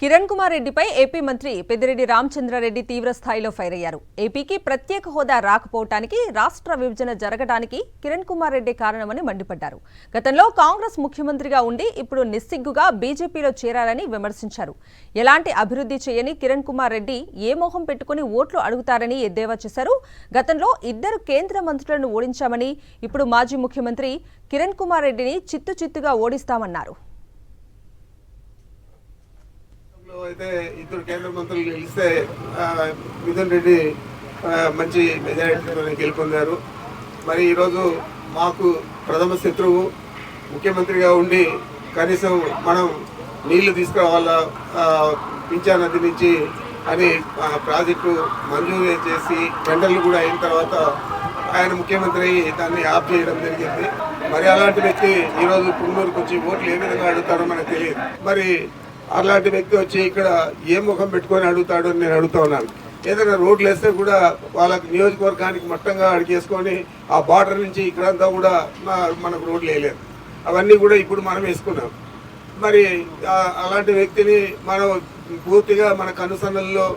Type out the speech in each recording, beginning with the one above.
కిరణ్ కుమార్ రెడ్డిపై ఏపీ మంత్రి పెద్దిరెడ్డి రామచంద్రారెడ్డి తీవ్ర స్థాయిలో ఫైర్ అయ్యారు. ఏపీకి ప్రత్యేక హోదా రాకపోవటానికి, రాష్ట్ర విభజన జరగడానికి కిరణ్ కుమార్ రెడ్డి కారణమని మండిపడ్డారు. గతంలో కాంగ్రెస్ ముఖ్యమంత్రిగా ఉండి ఇప్పుడు నిస్సిగ్గుగా బీజేపీలో చేరారని విమర్శించారు. ఎలాంటి అభివృద్ధి చేయని కిరణ్ కుమార్ రెడ్డి ఏ మోహం పెట్టుకుని ఓట్లు అడుగుతారని ఎద్దేవా చేశారు. గతంలో 2 కేంద్ర మంత్రులను ఓడించామని, ఇప్పుడు మాజీ ముఖ్యమంత్రి కిరణ్ కుమార్ రెడ్డిని చిత్తుగా ఓడిస్తామన్నారు. అయితే 2 కేంద్ర మంత్రులు గెలిస్తే మిథున్ రెడ్డి మంచి మెజారిటీతో గెలుపొందారు. మరి ఈరోజు మాకు ప్రథమ శత్రువు ముఖ్యమంత్రిగా ఉండి కనీసం మనం నీళ్లు తీసుకురావాలా పింఛా నది నుంచి అని ప్రాజెక్టు మంజూరు చేసి టెండర్లు కూడా అయిన తర్వాత ఆయన ముఖ్యమంత్రి దాన్ని ఆఫ్ చేయడం జరిగింది. మరి అలాంటి వ్యక్తి ఈరోజు పుంగూరుకు వచ్చి ఓట్లు ఏ విధంగా అడుగుతాడో మనకు తెలియదు. మరి అలాంటి వ్యక్తి వచ్చి ఇక్కడ ఏ ముఖం పెట్టుకొని అడుగుతాడో నేను అడుగుతా ఉన్నాను. ఏదైనా రోడ్లు వేస్తే కూడా వాళ్ళకి నియోజకవర్గానికి మట్టంగా అడిగేసుకొని ఆ బార్డర్ నుంచి ఇక్కడంతా కూడా మనకు రోడ్లు వేయలేదు. అవన్నీ కూడా ఇప్పుడు మనం వేసుకున్నాం. మరి అలాంటి వ్యక్తిని మనం పూర్తిగా మన కనుసన్నల్లో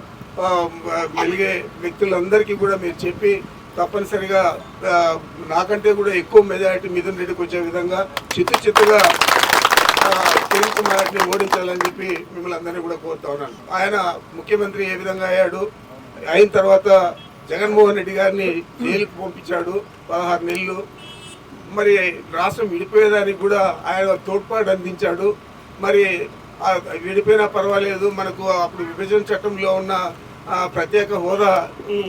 మెలిగే వ్యక్తులందరికీ కూడా మీరు చెప్పి తప్పనిసరిగా నాకంటే కూడా ఎక్కువ మెజారిటీ మిథున్ రెడ్డికి వచ్చే విధంగా చిత్తుగా కిరణ్ కుమార్ రెడ్డిని ఓడించాలని చెప్పి మిమ్మల్ని అందరినీ కూడా కోరుతా ఉన్నాను. ఆయన ముఖ్యమంత్రి ఏ విధంగా అయ్యాడు, అయిన తర్వాత జగన్మోహన్ రెడ్డి గారిని జైలుకు పంపించాడు 16 నెలలు. మరి రాష్ట్రం విడిపోయేదానికి కూడా ఆయన తోడ్పాటు అందించాడు. మరి విడిపోయినా పర్వాలేదు, మనకు అప్పుడు విభజన చట్టంలో ఉన్న ప్రత్యేక హోదా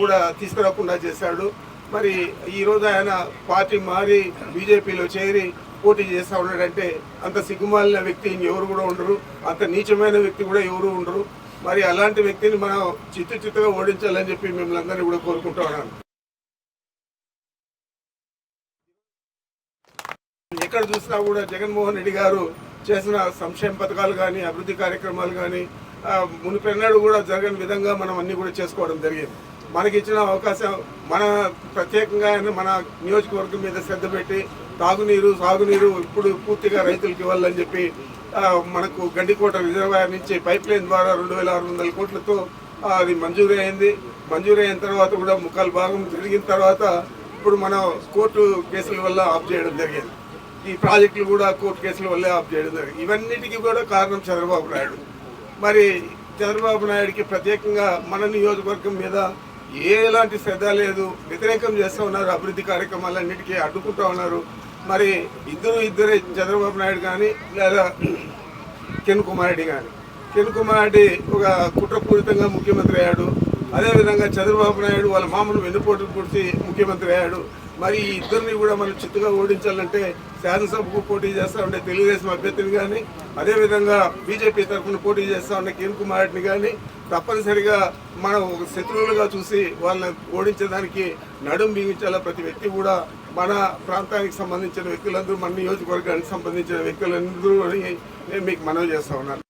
కూడా తీసుకురాకుండా చేశాడు. మరి ఈరోజు ఆయన పార్టీ మారి బీజేపీలో చేరి పోటీ చేస్తూ ఉన్నాడంటే అంత సిగ్గుమాలిన వ్యక్తి ఎవరు కూడా ఉండరు, అంత నీచమైన వ్యక్తి కూడా ఎవరు ఉండరు. మరి అలాంటి వ్యక్తిని మనం చిత్తుగా ఓడించాలని చెప్పి మిమ్మల్ని అందరినీ కూడా కోరుకుంటూ ఉన్నాను. ఎక్కడ చూసినా కూడా జగన్మోహన్ రెడ్డి గారు చేసిన సంక్షేమ పథకాలు కానీ అభివృద్ధి కార్యక్రమాలు కానీ మునిపెన్నడూ కూడా జరగని విధంగా మనం అన్ని కూడా చేసుకోవడం జరిగింది. మనకి ఇచ్చిన అవకాశం మన ప్రత్యేకంగా మన నియోజకవర్గం మీద శ్రద్ధ పెట్టి తాగునీరు సాగునీరు ఇప్పుడు పూర్తిగా రైతులకు ఇవ్వాలని చెప్పి మనకు గండికోట రిజర్వాయర్ నుంచి పైప్ లైన్ ద్వారా 2600 కోట్లతో అది మంజూరు అయింది. మంజూరు అయిన తర్వాత కూడా 3/4 భాగం జరిగిన తర్వాత ఇప్పుడు మనం కోర్టు కేసుల వల్ల ఆఫ్ చేయడం జరిగింది. ఈ ప్రాజెక్టులు కూడా కోర్టు కేసుల వల్లే ఆఫ్ చేయడం జరిగింది. ఇవన్నిటికీ కూడా కారణం చంద్రబాబు నాయుడు. మరి చంద్రబాబు నాయుడికి ప్రత్యేకంగా మన నియోజకవర్గం మీద ఎలాంటి శ్రద్ధ లేదు, వ్యతిరేకం చేస్తూ ఉన్నారు. అభివృద్ధి కార్యక్రమాలన్నిటికీ అడ్డుకుంటూ ఉన్నారు. మరి ఇద్దరే చంద్రబాబు నాయుడు కానీ లేదా కిరణ్ కుమార్ రెడ్డి కానీ. కిరణ్ కుమార్ రెడ్డి ఒక కుట్రపూరితంగా ముఖ్యమంత్రి అయ్యాడు. అదేవిధంగా చంద్రబాబు నాయుడు వాళ్ళ మామూలు వెన్నుపోటు పూర్తి ముఖ్యమంత్రి అయ్యాడు. మరి ఈ ఇద్దరిని కూడా మనం చిత్తుగా ఓడించాలంటే శాసనసభకు పోటీ చేస్తూ ఉండే తెలుగుదేశం అభ్యర్థిని కానీ, అదేవిధంగా బీజేపీ తరఫున పోటీ చేస్తూ ఉండే కిరణ్ కుమార్ రెడ్డిని కానీ తప్పనిసరిగా మనం ఒక శత్రువులుగా చూసి వాళ్ళని ఓడించడానికి నడుం బిగించాల. ప్రతి వ్యక్తి కూడా మన ప్రాంతానికి సంబంధించిన వ్యక్తులందరూ, మన నియోజకవర్గానికి సంబంధించిన వ్యక్తులందరూ అని నేను మీకు మనవి చేస్తూ ఉన్నాను.